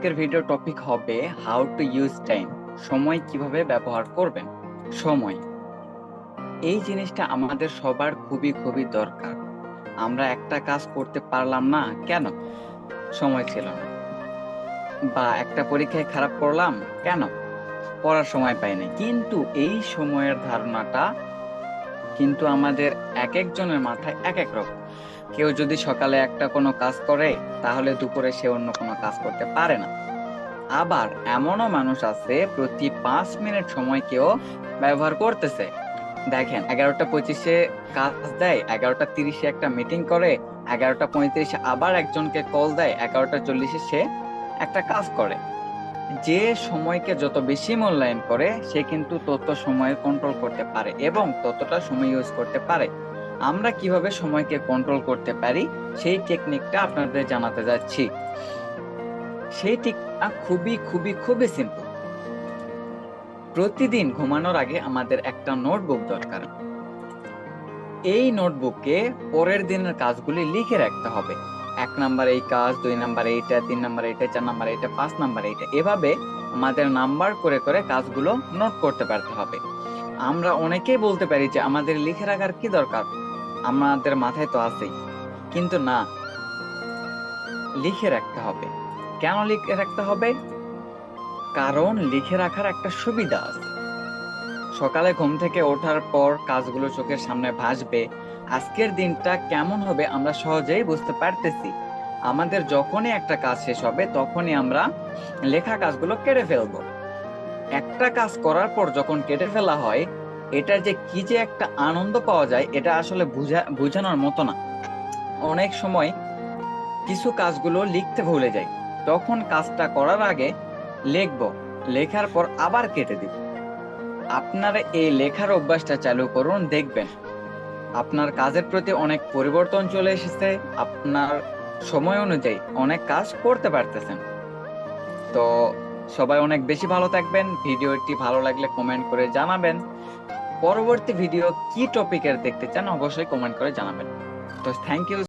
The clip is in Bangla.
আজকের ভিডিও টপিক হবে হাউ টু ইউজ টাইম। সময় কিভাবে ব্যবহার করবেন। সময় এই জিনিসটা আমাদের সবার খুবই খুবই দরকার। আমরা একটা কাজ করতে পারলাম না কেন? সময় ছিল না। বা একটা পরীক্ষায় খারাপ করলাম কেন? পড়ার সময় পাই নাই। কিন্তু এই সময়ের ধারণাটা কিন্তু আমাদের এক একজনের মাথায় এক এক রকম। কেউ যদি সকালে একটা কোনো কাজ করে, তাহলে দুপুরে সে অন্য কোনো কাজ করতে পারে না। আবার এমনও মানুষ আছে প্রতি 5 মিনিট সময় কেউ ব্যবহার করতেছে। দেখেন, 11টা 25-এ কাজ দেয়, 11টা 30-এ একটা মিটিং করে, 11টা 35-এ আবার একজনকে কল দেয়, 11টা 40-এ সে একটা কাজ করে। যে সময়কে যত বেশি মূল্যায়ন করে সে কিন্তু তত সময় কন্ট্রোল করতে পারে এবং ততটা সময় ইউজ করতে পারে। আমরা কিভাবে সময়কে কন্ট্রোল করতে পারি সেই টেকনিকটা আপনাদের জানাতে যাচ্ছি। সেই টেকনিকটা খুবই খুবই খুবই সিম্পল। প্রতিদিন ঘুমানোর আগে আমাদের একটা নোটবুক দরকার। এই নোটবুকে পরের দিনের কাজগুলি লিখে রাখতে হবে। 1 নাম্বার এই কাজ, 2 নাম্বার এইটা, 3 নাম্বার এইটা, 4 নাম্বার এইটা, 5 নাম্বার এইটা, এভাবে আমাদের নাম্বার করে করে কাজগুলো নোট করতে পারতে হবে। আমরা অনেকেই বলতে পারি যে আমাদের লিখে রাখার কি দরকার, আমাদের মাথায় তো আছেই। কিন্তু না, লিখে রাখতে হবে। কেন লিখে রাখতে হবে? কারণ লিখে রাখার একটা সুবিধা আছে। সকালে ঘুম থেকে ওঠার পর কাজগুলো চোখের সামনে ভাসবে। আজকের দিনটা কেমন হবে আমরা সহজেই বুঝতে পারতেছি। আমাদের যখনই একটা কাজ শেষ হবে তখনই আমরা লেখা কাজগুলো কেটে ফেলবো। একটা কাজ করার পর যখন কেটে ফেলা হয়, এটার যে কি যে একটা আনন্দ পাওয়া যায় এটা আসলে বোঝানোর মতো না। অনেক সময় কিছু কাজগুলো লিখতে ভুলে যাই, তখন কাজটা করার আগে লিখবো, লেখার পর আবার কেটে দিব। আপনারা এই লেখার অভ্যাসটা চালু করুন, দেখবেন আপনার কাজের প্রতি অনেক পরিবর্তন চলে এসেছে। আপনার সময় অনুযায়ী অনেক কাজ করতে পারতেছেন। তো সবাই অনেক বেশি ভালো থাকবেন। ভিডিওটি ভালো লাগলে কমেন্ট করে জানাবেন। পরবর্তী ভিডিও কি টপিকের দেখতে চান অবশ্যই কমেন্ট করে জানাবেন। তো থ্যাংক ইউ।